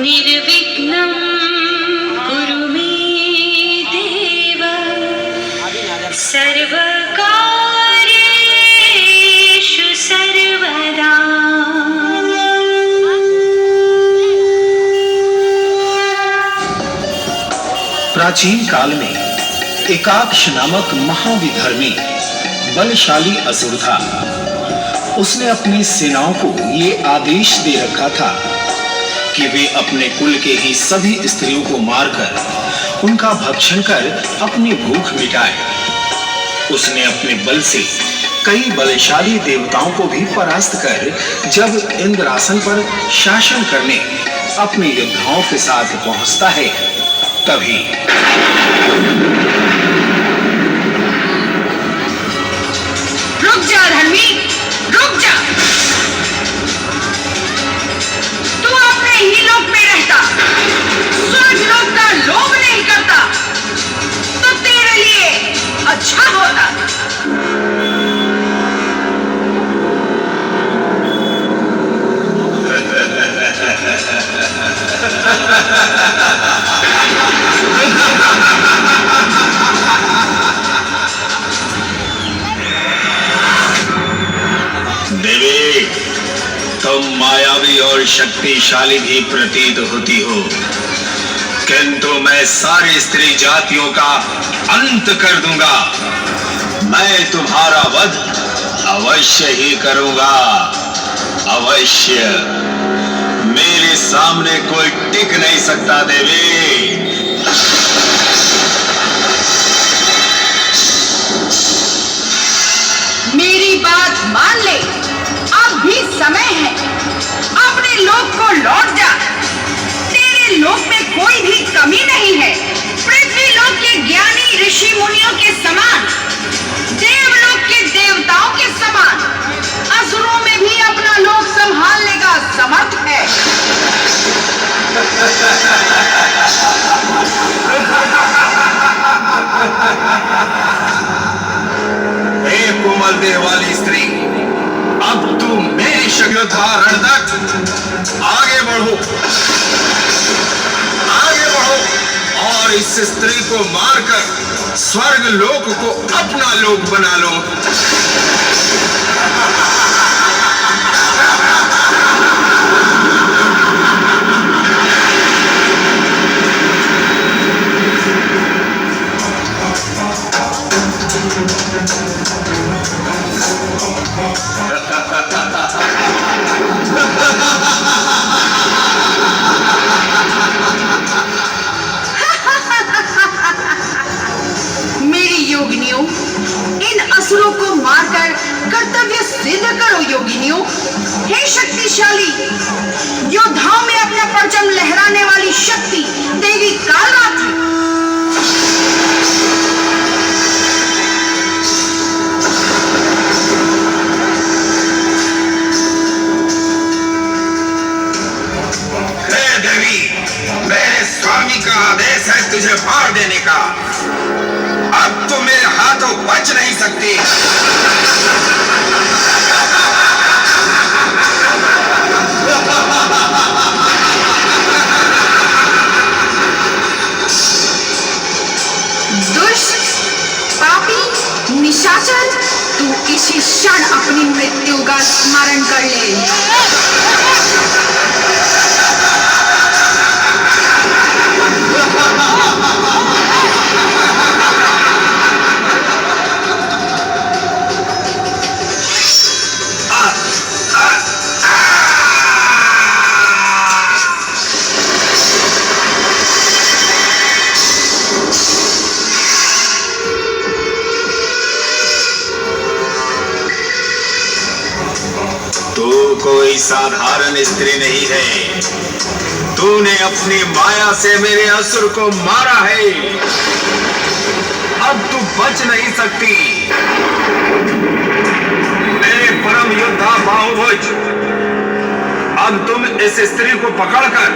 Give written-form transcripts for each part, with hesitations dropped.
निर्विघ्नं कुरु मे देव सर्वकार्येषु सर्वदा। प्राचीन काल में एकाक्ष नामक महाविधर्मी बलशाली असुर था। उसने अपनी सेनाओं को ये आदेश दे रखा था कि वे अपने कुल के ही सभी स्त्रियों को मारकर उनका भक्षण कर अपनी भूख मिटाए। उसने अपने बल से कई बलशाली देवताओं को भी परास्त कर जब इंद्रासन पर शासन करने अपने योद्धाओं के साथ पहुंचता है, तभी रुक जा धर्मी, रुक जा। तू अपने ही लोक में रहता, स्वर्ग लोक का लोभ नहीं करता तो तेरे लिए अच्छा होता। देवी, तुम मायावी और शक्तिशाली भी प्रतीत होती हो, किंतु मैं सारी स्त्री जातियों का अंत कर दूंगा। मैं तुम्हारा वध अवश्य ही करूंगा, अवश्य। मेरे सामने कोई टिक नहीं सकता देवी। मेरी बात मान ले, अब भी समय है। अपने लोक को लौट जा। तेरे लोक में कोई भी कमी नहीं है। पृथ्वी लोक के ज्ञानी ऋषि मुनियों के समान, देवलोक के देवताओं के समान असुरों में भी अपना लोक संभालने का समर्थ है। हे कोमल देह वाली स्त्री, अब तू मेरी शक्तिधारण तक आगे बढ़ो, आगे बढ़ो और इस स्त्री को मारकर स्वर्ग लोक को अपना लोक बना लो। मेरी योगिनियों, इन असुरों को मारकर कर्तव्य सिद्ध करो योगिनियों। हे शक्तिशाली योद्धाओं में अपना परचम लहराने वाली शक्ति देवी कालरात्रि, स्वामी का आदेश है तुझे मार देने का। अब तो मेरे हाथों बच नहीं सकती। दुष्ट पापी निशाचर, तू इसी क्षण अपनी मृत्यु का स्मरण कर ले। तू कोई साधारण स्त्री नहीं है। तूने अपनी माया से मेरे असुर को मारा है। अब तू बच नहीं सकती। मेरे परम योद्धा बाहुभुज, अब तुम इस स्त्री को पकड़कर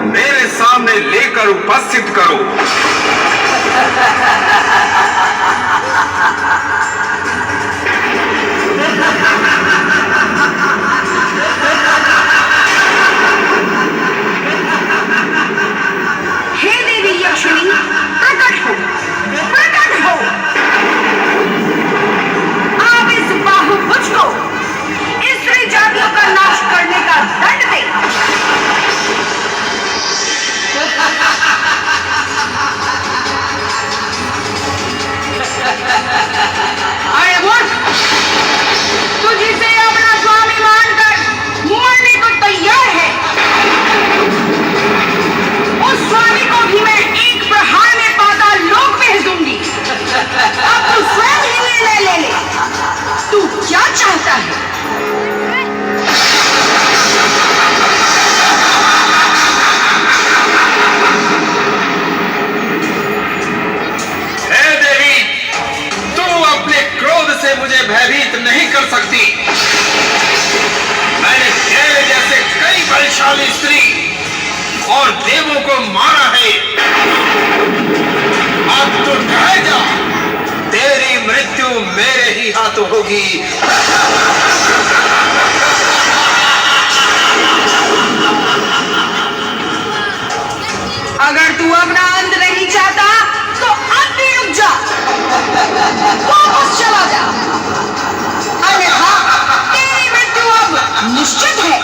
मेरे सामने लेकर उपस्थित करो। को मारा है। अब तो ढह जा, तेरी मृत्यु मेरे ही हाथों होगी। अगर तू अपना अंत नहीं चाहता तो अब भी रुक जा, वापस चला जा, अन्यथा तेरी मृत्यु अब निश्चित है।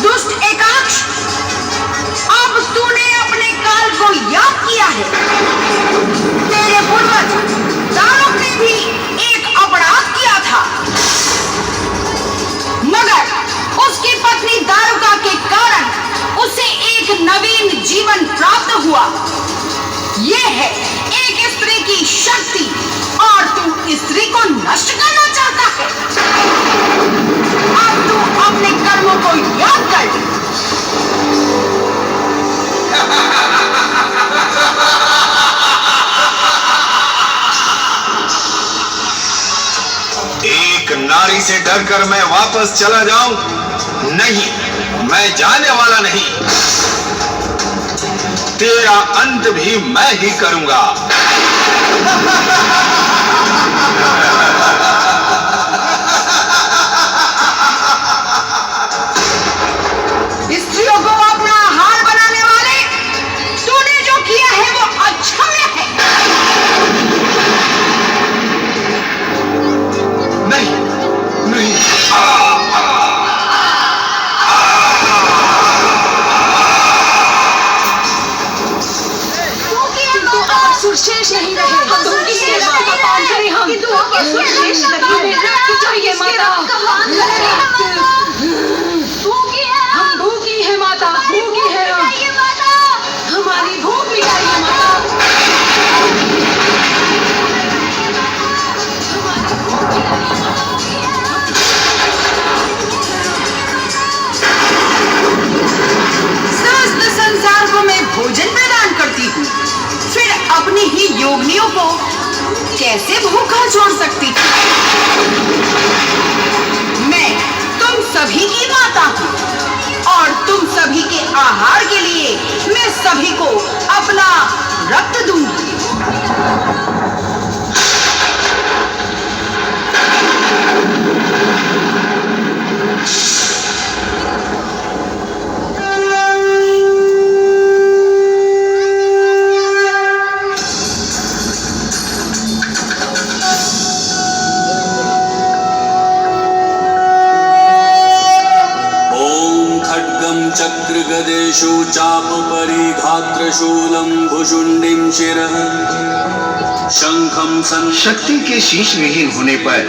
दुष्ट एकाक्ष, अब तूने अपने काल को याद किया है। तेरे पूर्वज दानव ने भी एक अपराध किया था, मगर उसकी पत्नी दारुका के कारण उसे एक नवीन जीवन प्राप्त हुआ। यह है एक स्त्री की शक्ति, और तू स्त्री को नष्ट करना चाहता है। अब तू अपने कर्मों को याद कर। एक नारी से डरकर मैं वापस चला जाऊं? नहीं, मैं जाने वाला नहीं। तेरा अंत भी मैं ही करूंगा। स्त्रियों को अपना आहार बनाने वाले, तूने जो किया है वो अक्षम्य है। नहीं, नहीं। शेष नहीं रहे, हम की सेवा का पालन करें। हम शेष नहीं रहे, चाहिए माता। हम भूखी है माता, भूखी है हम। हमारी भूख मिटाइए माता। समस्त संसार को मैं भोजन प्रदान करती हूँ, फिर अपनी ही योगिनियों को कैसे भूखा छोड़ सकती थी? मैं तुम सभी की माता हूँ, और तुम सभी के आहार के लिए मैं सभी को अपना रक्त दूंगी। चक्रगदेषु चापपरिघात्रशूलं भुजुण्डिं शिरः शंखं शक्ति के शीश विहीन होने पर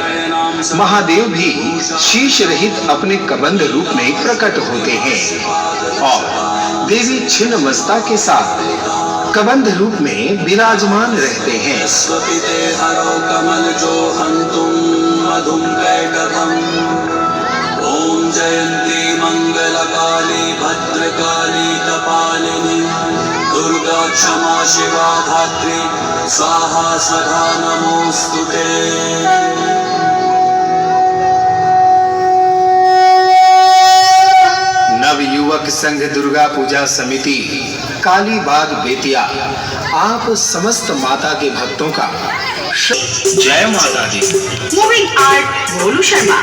महादेव भी शीश रहित अपने कबंध रूप में प्रकट होते हैं, और देवी छिन्नमस्ता के साथ कबंध रूप में विराजमान रहते हैं। स्वपिते हरो कमलजो हन्तुं मधुं कैटभम्। ओम जयंती मंगलकाली भद्रकाली कपालिनी दुर्गा क्षमा शिवा धात्री स्वाहा सदा नमोस्तुते। नवयुवक संघ दुर्गा पूजा समिति काली बाग बेतिया आप समस्त माता के भक्तों का जय माता दी। मूविंग आर्ट भोलू शर्मा।